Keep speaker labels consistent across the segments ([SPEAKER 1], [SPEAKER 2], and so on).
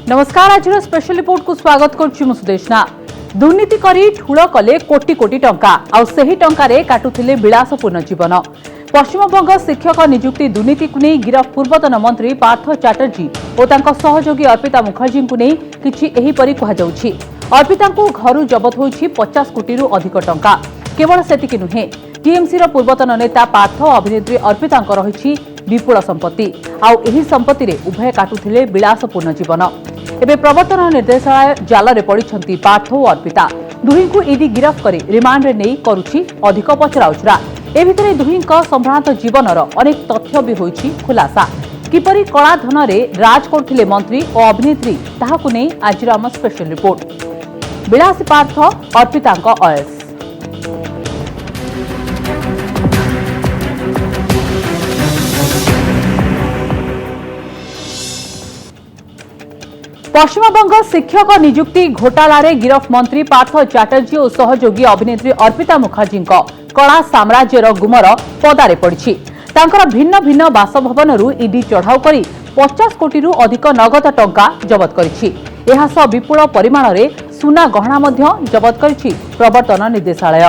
[SPEAKER 1] नमस्कार आज special report को स्वागत करुच्ची सुदेशना। दुर्नीति करी ठूल कले कोटी कोटी टंका आउ सही टंकारे काटुथिले विलासपूर्ण जीवन। पश्चिमबंग शिक्षक नियुक्ति दुर्नीति को नहीं गिरफ पूर्वतन मंत्री पार्थ चैटर्जी और तांको सहयोगी अर्पिता मुखर्जी को नहीं किछि एहिपरि कुहाଯାଉଛି। अर्पिताଙ୍କୁ घरु जबत होइछि 50 कोटी रु अधिक टंका। केवल सेतिकि नुहे टीएमसी रो पूर्वतन नेता पार्थ और अभिनेत्री अर्पिताଙ୍କ रहिछि विपुल संपत्ति आउ एही संपत्ति रे उभय काटुथिले विलासपूर्ण जीवन। एबे प्रवर्तन निर्देशालय जाल रे पड़िछंती पार्थ और अर्पिता। दुही को ईडी गिरफ करी रिमांड रे नेई करूछि अधिक पचराउचरा। ए भितरे दुहींक संभ्रांत जीवनर अनेक तथ्य भी होइछि खुलासा। किपरि कला धन रे राज करथिले मंत्री और अभिनेत्री ताहाकु नै आजिर आम स्पेशल रिपोर्ट। विलासी पार्थ अर्पितांक अयस। पश्चिमबंग शिक्षक नियुक्ति घोटाला रे गिरफ मंत्री पार्थ चैटर्जी और सहयोगी अभिनेत्री अर्पिता मुखर्जी कला साम्राज्यर गुमर पदारे पड़ी। तांकर भिन्न भिन्न बासभवन ईडी चढ़ाऊ करी 50 कोटी रु अधिक नगद टंका जबत करिछि। एहा सह विपुल परिमाण रे सुना गहना मध्य जबत करिछि प्रवर्तन निर्देशालय।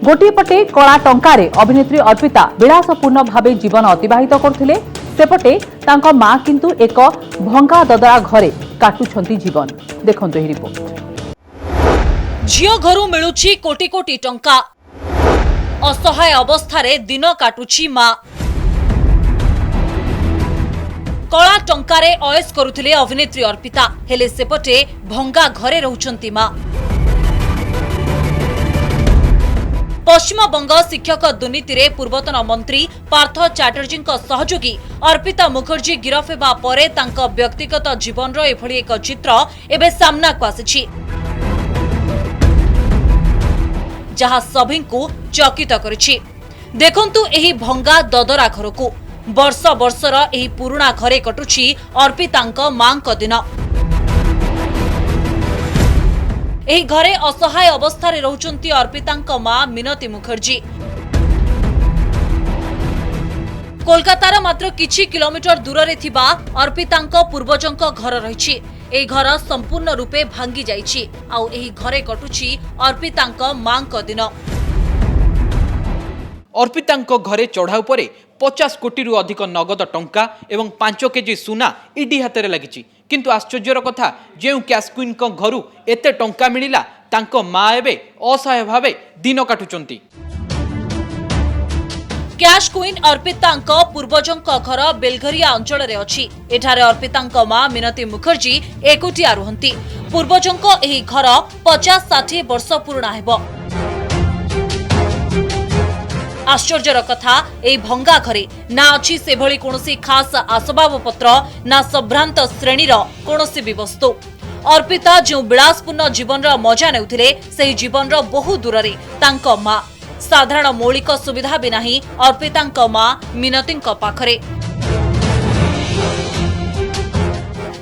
[SPEAKER 1] गोटे पटे कला टंकारे अभिनेत्री अर्पिता विलासपूर्ण भावे जीवन अतिबाहित करथिले, सेपटे तांको मां किंतु एक भंगा ददरा घरे काटुछंती जीवन। देखंतु एही रिपोर्ट।
[SPEAKER 2] झियो घरु मिलुछि कोटी कोटी टंका, असहाय अवस्थारे दिन काटुछि मां। कला टंकारे अयस करुथिले अभिनेत्री अर्पिता, हेले सेपटे भंगा घरे रहुछंती मां। पश्चिमबंग शिक्षक दुर्नीति रे पूर्वतन मंत्री पार्थ चैटर्जी सहयोगी अर्पिता मुखर्जी गिरफ हेबा परे तांको व्यक्तिगत जीवन एभली एक चित्र एबे सामना को आसिछि, जहा सभी को चकित करिछि। देखंतु एही भंगा ददरा घर को वर्ष वर्षर एही पुराणा घरे कटुछि अर्पितांको मांको दिन। एही घरे असहाय अवस्थारे रहुचंती अर्पितांको मां मिनती मुखर्जी। कोलकातार मात्र किछि किलोमीटर दूर रे थिबा अर्पितांको पूर्वजंको घर रहिछि। एही घर संपूर्ण रूपे भांगी जाइछि आउ एही घरे कटुछि अर्पितांको मांको दिन।
[SPEAKER 3] अर्पितांको घरे चढ़ाऊ परे 50 कोटी रु अधिक नगद टंका एवं 5 केजी सुना ईडी हाथ लगी। किंतु आश्चर्यर कथा जो कैश क्वीन घरु एते टंका मिलिला तांको मां एबे असहाय भावे दिन काटुचंती।
[SPEAKER 2] कैश क्वीन अर्पितांको पूर्वजंको घर बेलघरिया अंचल रे अछि। एठारे अर्पितांको मां मिनती मुखर्जी एकुटिया रुहंती। पूर्वजंको एही घर 50-60 वर्ष पुराना हेबो। आश्चर्यर कथा एही भंगा घरे ना अछि सेभली कोनोसी खास आसबाब पत्र ना संभ्रांत श्रेणीर कोनोसी भी वस्तु। अर्पिता जो विलासपूर्ण जीवन मजा नेउथिले सेही जीवन बहु दूर रे तांको मां। साधारण मौलिक सुविधा भी नाही अर्पितांको मां मिनतींको पाखरे।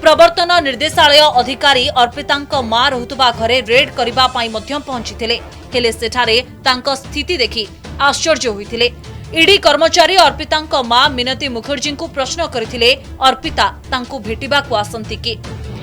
[SPEAKER 2] प्रवर्तन निर्देशालय अधिकारी अर्पितांको मां रहुतबा घरे रेड करिबा पई मध्य पहुंचीथिले, हेले सेठारे तांको स्थिति देखि आश्चर्य होइथिले। ईडी कर्मचारी अर्पितांको मां मिनती मुखर्जी को प्रश्न करथिले अर्पिता तांको भेटिबा को आसंती कि।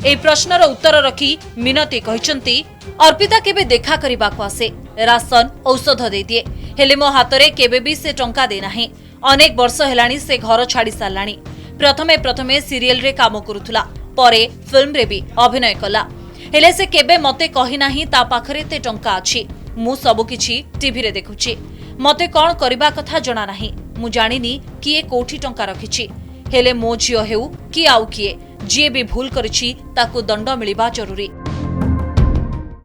[SPEAKER 2] ए प्रश्नर उत्तर रखी मिनती कहिसंती अर्पिता केबे देखा करिबा को आसे, राशन औषध दे दिए, हेले मो हातरे केबे भी से टंका दे नाही। अनेक वर्ष हेलाणी से घर छाड़ी सारलाणी। प्रथमे सीरियल रे काम करूथुला, परे फिल्म रे भी अभिनय कला, हेले से केबे मते कहि नाही ता पाखरे ते टंका अछि। मु सब किछि टीवी रे देखुछि, मते कौन करिबा कथा जणा नाही। मु जानिनी किए कोठी टंका रखिछि, हेले मो झियो हेउ कि आउ किए जे भी भूल करिछि ताकू दंड मिलिबा जरूरी।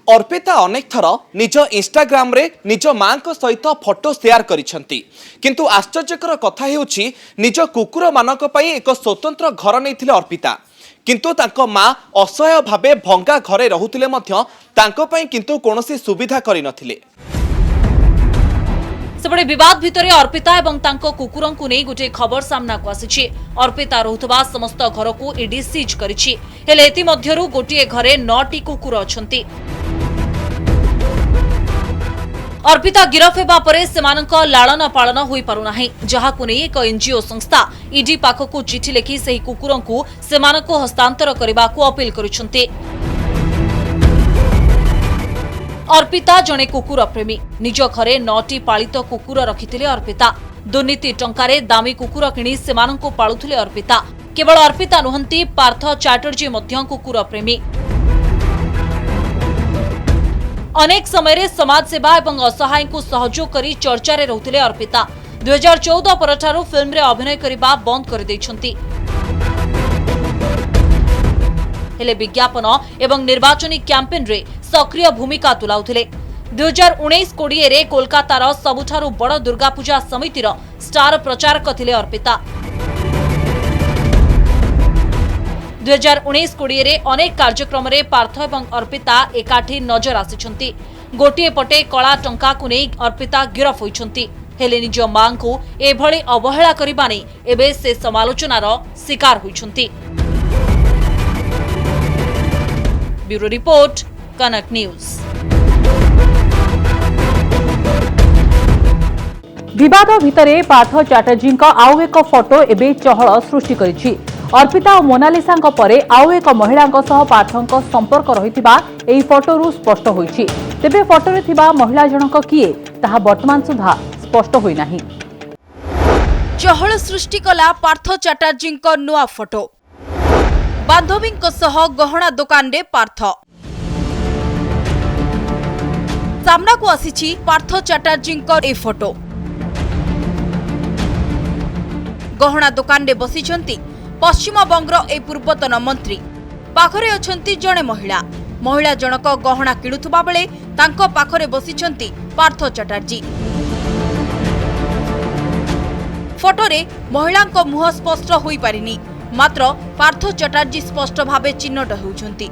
[SPEAKER 4] अर्पिता अनेक थर निज इंस्टाग्राम रे निज मां को सहित फोटो शेयर करिसंती, किंतु आश्चर्यकर कथा हेउछि निज कुकुर मानक पई एक स्वतंत्र घर नैथिले अर्पिता, किंतु तांको मां असहाय भावे भंगा घरे रहुथिले मध्य तांको पई किंतु कोनोसी सुविधा करि नथिले।
[SPEAKER 2] सेपटे विवाद भितरे अर्पिता एवं तांको कुकुरंकु नै गोटे खबर सामना को आसिछि। अर्पिता रहुतबा समस्त घर को ईडी सीज करिछि, हेले एति मध्यरु गोटे घरे 9टी कुकुर अछंती। अर्पिता गिरफ हेबा परे सेमानक लालन पालन होई पारुनाही जहाकु नै एक एनजीओ संस्था ईडी पाखकु चिठी लेखि सेही कुकुरंकु सेमानकु हस्तांतर करबाकु अपील करुछन्ते। अर्पिता जणे कुकुर प्रेमी निज घरे 9टी पालित कुकुर रखिथिले अर्पिता दुर्नीति टंकारे दामी कुकुर किणी सेमानंकु पाळुथिले अर्पिता केवल अर्पिता नुहंती पार्थ चैटर्जी मध्य कुकुर प्रेमी अनेक समय समाज सेवा एवं असहाय को सहयोग करी चर्चा रे रहुथिले अर्पिता 2014 परठारु फिल्म रे अभिनय करिबा बंद कर दैछंती हेले विज्ञापन एवं निर्वाचनी कैंपेन रे सक्रिय भूमिका तुलाउथिले 2019-20 रे कोलकातार सबुठारु बड़ दुर्गा पूजा समितिर स्टार प्रचारक थिले अर्पिता 2019-20 रे अनेक कार्यक्रम रे पार्थ एवं अर्पिता एकाठी नजर आसिछंती गोटिए पटे कला टंका को नै अर्पिता गिरफ होइछंती हेले निज मां को एभଳି अवहेला करिबा नै एबे से समालोचनार शिकार होइछंती। ब्यूरो रिपोर्ट कनक न्यूज।
[SPEAKER 1] विवाद भितरे पार्थ चैटर्जी आउ एक फोटो एबे चहल सृष्टि करिछि। अर्पिता और मोनालिसा परे आउ एक महिला पार्थक संपर्क रहिथिबा एही फोटोरु स्पष्ट होइछि। तेबे फोटोरे थिबा महिला जनक किए ताहा वर्तमान सुधा स्पष्ट होई नाही।
[SPEAKER 2] चहल सृष्टि कला पार्थ चैटर्जी नुआ फोटो बांधवी गहना दुकान रे पार्थ सामना को आसीछि पार्थ चैटर्जी ए फोटो गहना दुकान रे बसिछंती पश्चिम बंगर ए पूर्वतन मंत्री पाखरे अछंती जणे महिला जनक गहना किणुथुबा बेले तांको पाखरे बसिछंती पार्थ चैटर्जी फोटोरे महिलांको मुह स्पष्ट होई पारिनी मात्र पार्थ चैटर्जी स्पष्ट भावे चिन्हट होउछंती।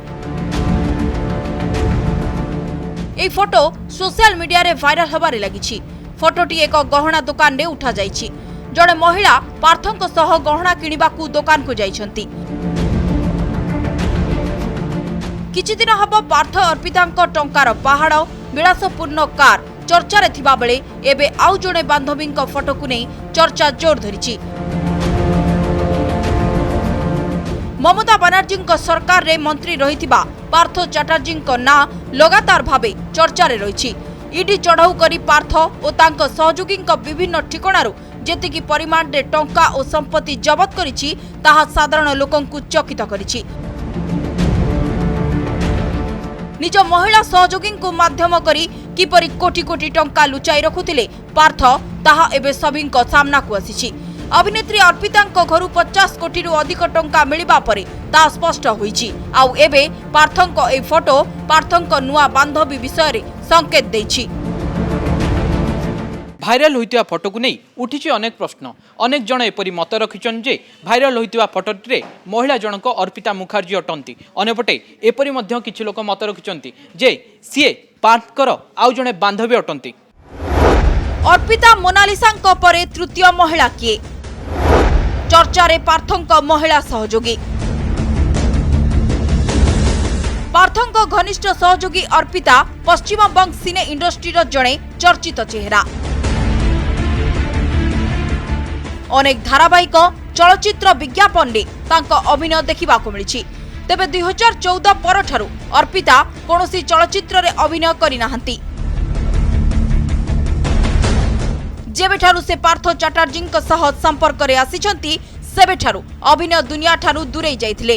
[SPEAKER 2] ए फोटो सोशल मीडिया रे वायरल होबारे लागिछि। फोटोटी एक गहना दुकान रे उठा जाइछि। जणे महिला पार्थंक सह गहना किनिबाकू दुकान को जाइछंती। किछि दिन हबो पार्थ अर्पितांक टंकार पहाड़ विलासपूर्ण कार चर्चा रे थिबा बेले एबे आउ जणे बांधवींक फोटो को नै चर्चा जोर धरिछि। ममता बनर्जी सरकार रे मंत्री रहिथिबा पार्थ चैटर्जी ना लगातार भावे चर्चा रे रहिछि। ईडी चढ़ाऊ करी पार्थ और तांको सहयोगी विभिन्न ठिकाणारू जेतिकी परिमाण रे टंका और संपत्ति जबत करिछि ताहा साधारण लोकंकु चकित करिछि। निज महिला सहयोगी माध्यम करी किपरि कोटी कोटी टंका लुचाई रखुथिले पार्थ ताहा एबे सभींको सामना को आसीछि। अभिनेत्री अर्पितांको घरु 50 कोटी रु अधिक टंका मिलिबा परे ता स्पष्ट होईछि। आउ एबे पार्थंको ए फोटो पार्थंको नुआ बांधवी विषय रे संकेत दैछि।
[SPEAKER 3] भाइराल होइतिबा फोटो को नहीं उठिछि अनेक प्रश्न। अनेक जण एपरि मत रखिछन जे भाइराल होइतिबा फोटोरे महिला जनक अर्पिता मुखर्जी अटंती। अनेपटे एपरि मध्य किछि लोक मत रखिछन्ती जे सीए पार्थकर आउ जणे बांधवी अटंती।
[SPEAKER 2] अर्पिता मोनालिसा परे तृतीय महिला किए चर्चा रे पार्थंक महिला सहयोगी पार्थंक घनिष्ठ सहयोगी अर्पिता पश्चिम बंग सिने इंडस्ट्री जड़े चर्चित चेहरा। अनेक धारावाहिक चलचित्र विज्ञापन रे तांको अभिनय देखा मिली। तेबे 2014 परठारु अर्पिता कौनसी चलचित्र रे अभिनय करि नाहंती। जेबेठारु से पार्थ चैटर्जी सह संपर्क रे आसिछंती सेबेठारु अभिनय दुनिया ठारु दूरे जाइथिले।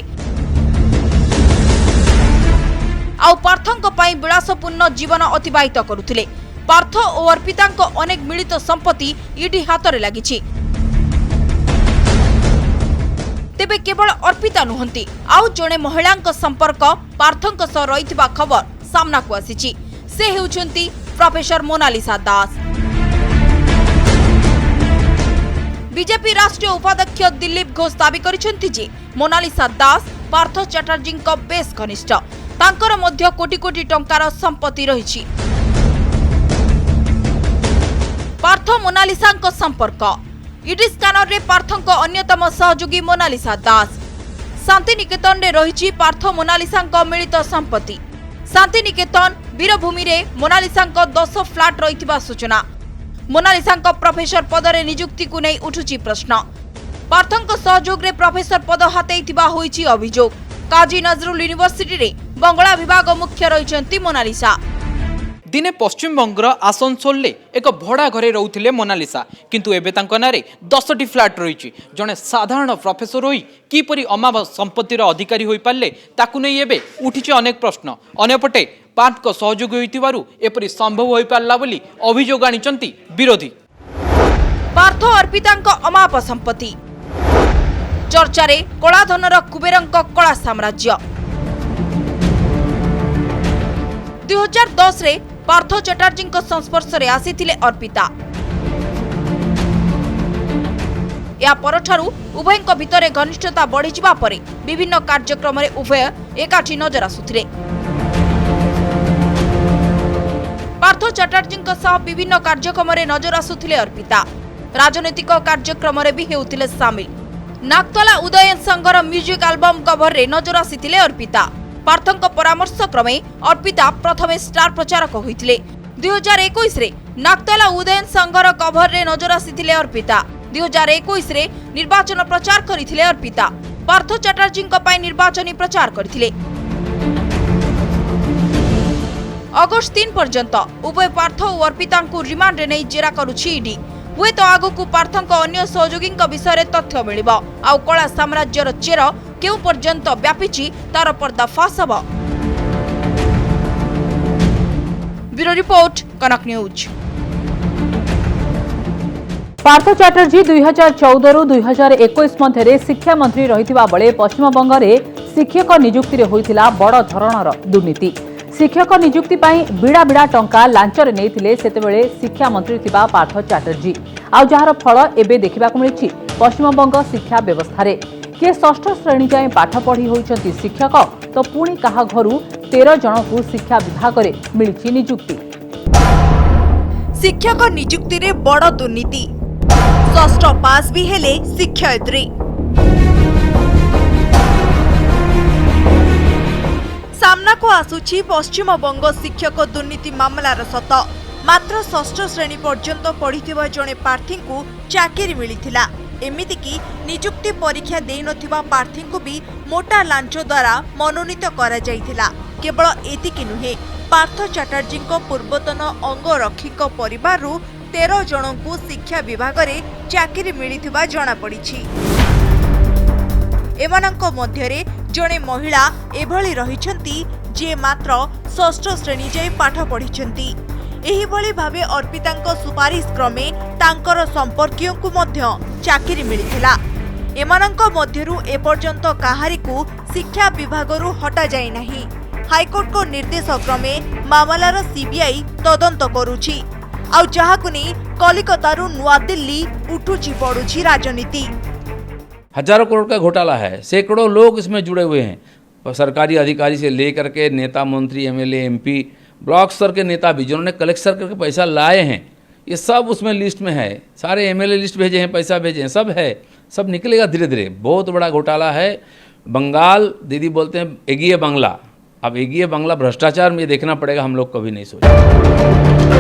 [SPEAKER 2] आउ पार्थंक पई विलासपूर्ण जीवन अतिबाहित करुथिले। पार्थ और अर्पितांक अनेक मिलित संपत्ति ईडी हाथ रे लागिछि। तेबे केवल अर्पिता नुहंती आउ जणे महिलांक संपर्क पार्थंक सह रहितबा खबर सामना को आसिछि। से हेउछंती प्रोफेसर मोनालिसा दास। बीजेपी राष्ट्रीय उपाध्यक्ष दिलीप घोष दावी करिसेंती जे मोनालिसा दास पार्थ चैटर्जी बेस घनिष्ठ तांकर मध्य कोटी कोटी टंकार संपत्ति रहिछि। पार्थ मोनालिसा संपर्क ईडी स्कैनर रे पार्थंक अन्यतम सहयोगी मोनालिसा दास शांति निकेतन रे रहिछि पार्थ मोनालिसा मिलित संपत्ति। शांतिनिकेतन वीरभूमि रे मोनालिसा 10 फ्लाट रही सूचना। मोनालिसा प्रोफेसर पदरे नियुक्ति को नहीं उठुची प्रश्न। पार्थों सहयोग रे प्रोफेसर पद हातेइथिबा होईची अभियोग। काजी नजरुल यूनिवर्सिटी रे बंगला विभाग मुख्य रही मोनालिसा।
[SPEAKER 3] दिने पश्चिम बंगर आसनसोल ले एक भड़ा घरे रोते मोनालिसा, किंतु एबे तांको नारे 10टी फ्लाट रही। जड़े साधारण प्रोफेसर होई किपरि अमाव संपत्तिर अधिकारी होई पारले ताकु नै एबे उठिचे अनेक प्रश्न। अन्यपटे पार्थको सहयोग होइतिबारु एपरि संभव होई पारला बोली अभियोग आनिचंती विरोधी।
[SPEAKER 2] पार्थ अर्पितांक अमाप संपत्ति चर्चारे कलाधनर कुबेरंक कला साम्राज्य। 2010 रे पार्थ चटर्जी संस्पर्श रे आसीथिले अर्पिता। या परठारु उभयंक भितरे घनिष्ठता बढ़ी जिबा परे विभिन्न कार्यक्रम रे उभय एकाठी नजर आसुथिले। पार्थ चटर्जी सह विभिन्न कार्यक्रम रे नजर आसुथिले अर्पिता। राजनैतिक कार्यक्रम रे भी हेउथिले शामिल। नागतला उदयन संघर म्यूजिक एल्बम कवर रे नजर आसीथिले अर्पिता। पार्थंक परामर्श क्रमे अर्पिता प्रथमे स्टार प्रचारक होइथिले। 2021 रे नागतला उदयन संघर कवर रे नजर आसीथिले अर्पिता। 2021 रे निर्वाचन प्रचार करिथिले अर्पिता। पार्थ चटर्जी पई निर्वाचनी प्रचार करिथिले। अगस्त 3 पर्यंत उभय पार्थ और अर्पिता को रिमांड रे नै जेरा करुछि ईडी। हुए तो आगु पार्थंक अन्य सहयोगी विषय तथ्य मिलिब। आउ कला साम्राज्यर चेर केउ पर्यंत व्यापीची तार पर्दाफाश हब। ब्यूरो रिपोर्ट कनक न्यूज।
[SPEAKER 1] पार्थ चटर्जी 2014 रु 2021 मध्य शिक्षा मंत्री रहिथिबा बेले पश्चिम बंग रे शिक्षक नियुक्ति रे होइथिला बड़ धरणर दुर्नीति। शिक्षक नियुक्ति पाई बिड़ा बिड़ा टंका लांचरे नेइथिले सेतेबेले शिक्षा मंत्री थिबा पार्थ चटर्जी। आउ जहार फल एबे देखिबाकु मिलिछि पश्चिम बंग शिक्षा व्यवस्था रे। किए षष्ठ श्रेणी जाए पाठ पढ़ी होइछंती शिक्षक तो पुणी काहा घरु 13 जन को शिक्षा विभाग रे मिलिछि नियुक्ति।
[SPEAKER 2] शिक्षक नियुक्ति रे बड़ दुर्नीति। षष्ठ पास भी हेले शिक्षयित्री। सामना को आसुछि पश्चिम बंग शिक्षक दुर्नीति मामलार सत। मात्र षष्ठ श्रेणी पर्यंत पढ़िथिबा जणे प्रार्थी को चाकरी मिलिथिला। एमिति कि नियुक्ति परीक्षा देई नथिबा प्रार्थी को भी मोटा लांच द्वारा मनोनीत करा जाइथिला। केवल एतिकी नुहे, पार्थ चटर्जी को पूर्वतन अंगरक्षीक परिवारु 13 जन को शिक्षा विभाग रे चाकरी मिलिथिबा जणा पड़िछि। एमानंक मध्यरे जणे महिला एभली रहिछंती जे मात्र षष्ठ श्रेणी जाय पाठ पढ़िछंती। एही भली भावे अर्पितांक सुपारिश क्रमे तांकर संपर्कीय को मध्य चाकरी मिलिथिला। एमानंक मध्यरु एपर्यंत काहारी को शिक्षा विभागरु हटा जाय नाही। हाईकोर्ट को निर्देश क्रमे मामलार सीबीआई तदंत करुछि। आउ जहाकु नै कलिकतारु नुआ दिल्ली उठुछि पड़ुछि राजनीति।
[SPEAKER 5] हजारों करोड़ का घोटाला है, सैकड़ों लोग इसमें जुड़े हुए हैं। सरकारी अधिकारी से लेकर के नेता, मंत्री, एमएलए, एमपी, ब्लॉक स्तर के नेता भी जिन्होंने कलेक्शन करके पैसा लाए हैं, ये सब उसमें लिस्ट में है। सारे एमएलए लिस्ट भेजे हैं, पैसा भेजे हैं, सब है, सब निकलेगा धीरे धीरे। बहुत बड़ा घोटाला है। बंगाल दीदी बोलते हैं एगीय बांग्ला। अब एगीय बांग्ला भ्रष्टाचार में देखना पड़ेगा, हम लोग कभी नहीं सोचे।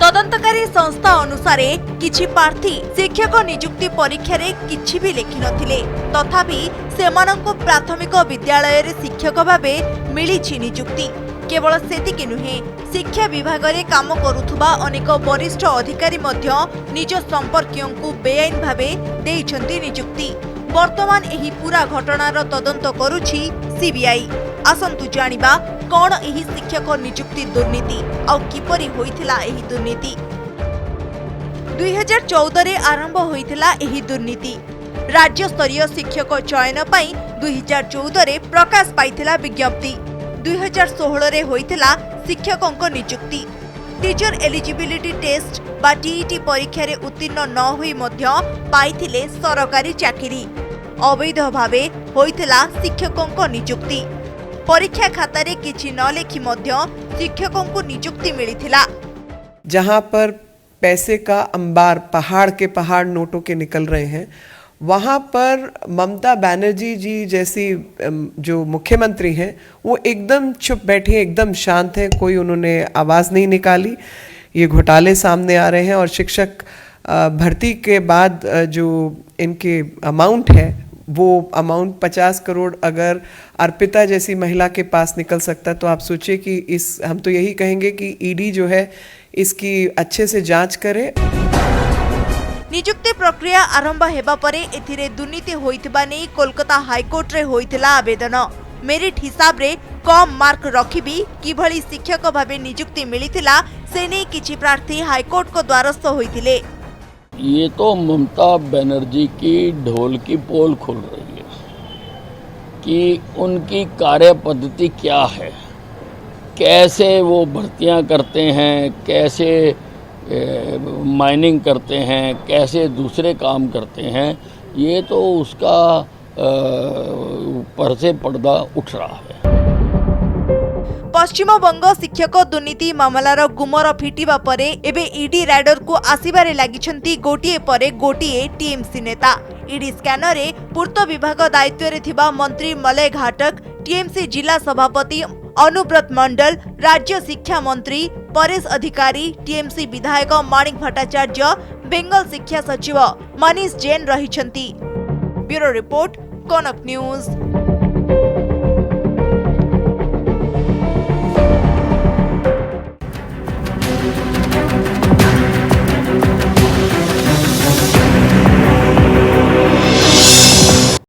[SPEAKER 2] तदंतकारी संस्था अनुसार किछि प्रार्थी शिक्षक नियुक्ति परीक्षा रे किछि भी लिखि नथिले, तथापि सेमानंको प्राथमिक विद्यालय रे शिक्षक भाबे मिलिछि नियुक्ति। केवल सेतिकी नुहे, शिक्षा विभाग रे काम करुथुबा अनेक वरिष्ठ अधिकारी मध्य निज संपर्कीयंकु बेआईन भाबे देइछंती नियुक्ति। वर्तमान एही पूरा घटनार तदंत करुछि सीबीआई। आसंतु जानिबा कोन एही शिक्षक नियुक्ति दुर्नीति आ किपरि होइथिला एही दुर्नीति। 2014 रे आरंभ होइथिला एही दुर्नीति। राज्य स्तरीय शिक्षक चयन पई 2014 रे प्रकाश पाइथिला विज्ञप्ति। 2016 रे होइथिला शिक्षकंक नियुक्ति। टीचर एलिजिबिलिटी टेस्ट बा टीईटी परीक्षा रे उत्तीर्ण न होई मध्य पाइथिले सरकारी चाकरी। अवैध भावे होइथिला शिक्षकंक नियुक्ति। परीक्षा खाता रे किछि न लेखि मध्य शिक्षकंक नियुक्ति मिलिथिला।
[SPEAKER 6] जहां पर पैसे का अंबार, पहाड़ के पहाड़ नोटों के निकल रहे हैं, वहाँ पर ममता बनर्जी जी जैसी जो मुख्यमंत्री हैं वो एकदम चुप बैठी हैं, एकदम शांत हैं, कोई उन्होंने आवाज़ नहीं निकाली। ये घोटाले सामने आ रहे हैं और शिक्षक भर्ती के बाद जो इनके अमाउंट है वो अमाउंट 50 करोड़ अगर अर्पिता जैसी महिला के पास निकल सकता तो आप सोचिए कि हम तो यही कहेंगे कि ईडी जो है इसकी अच्छे से जांच करे।
[SPEAKER 7] नियुक्ति प्रक्रिया आरंभ हेबा परे एथिरे दुर्नीति होइथिबा नै कोलकाता हाईकोर्ट रे होइथिला आवेदन। मेरिट हिसाब रे कम मार्क रखिबी किभଳି शिक्षक भाबे नियुक्ति मिलिथिला से नै किछि प्रार्थी हाईकोर्ट को द्वारस्थ होइथिले।
[SPEAKER 8] ये तो ममता बनर्जी की ढोल की पोल खुल रही है कि उनकी कार्य पद्धति क्या है, कैसे वो भर्तियां करते हैं, कैसे माइनिंग करते हैं, कैसे दूसरे काम करते हैं। ये तो उसका ऊपर से पर्दा उठ रहा है।
[SPEAKER 7] पश्चिम बंग शिक्षक दुर्नीति मामलार गुमर फिटिबा परे एबे ईडी राइडर को आसीबारे लागिछंती गोटिए परे गोटिए टीएमसी नेता। ईडी स्कैनर रे पूर्त विभाग दायित्व रे थिबा मंत्री मलय घाटक, टीएमसी जिला सभापति अनुव्रत मंडल, राज्य शिक्षा मंत्री परेश अधिकारी, टीएमसी विधायक माणिक भट्टाचार्य, बेंगल शिक्षा सचिव मनीष जैन रहिछंती। ब्यूरो रिपोर्ट, कनक न्यूज।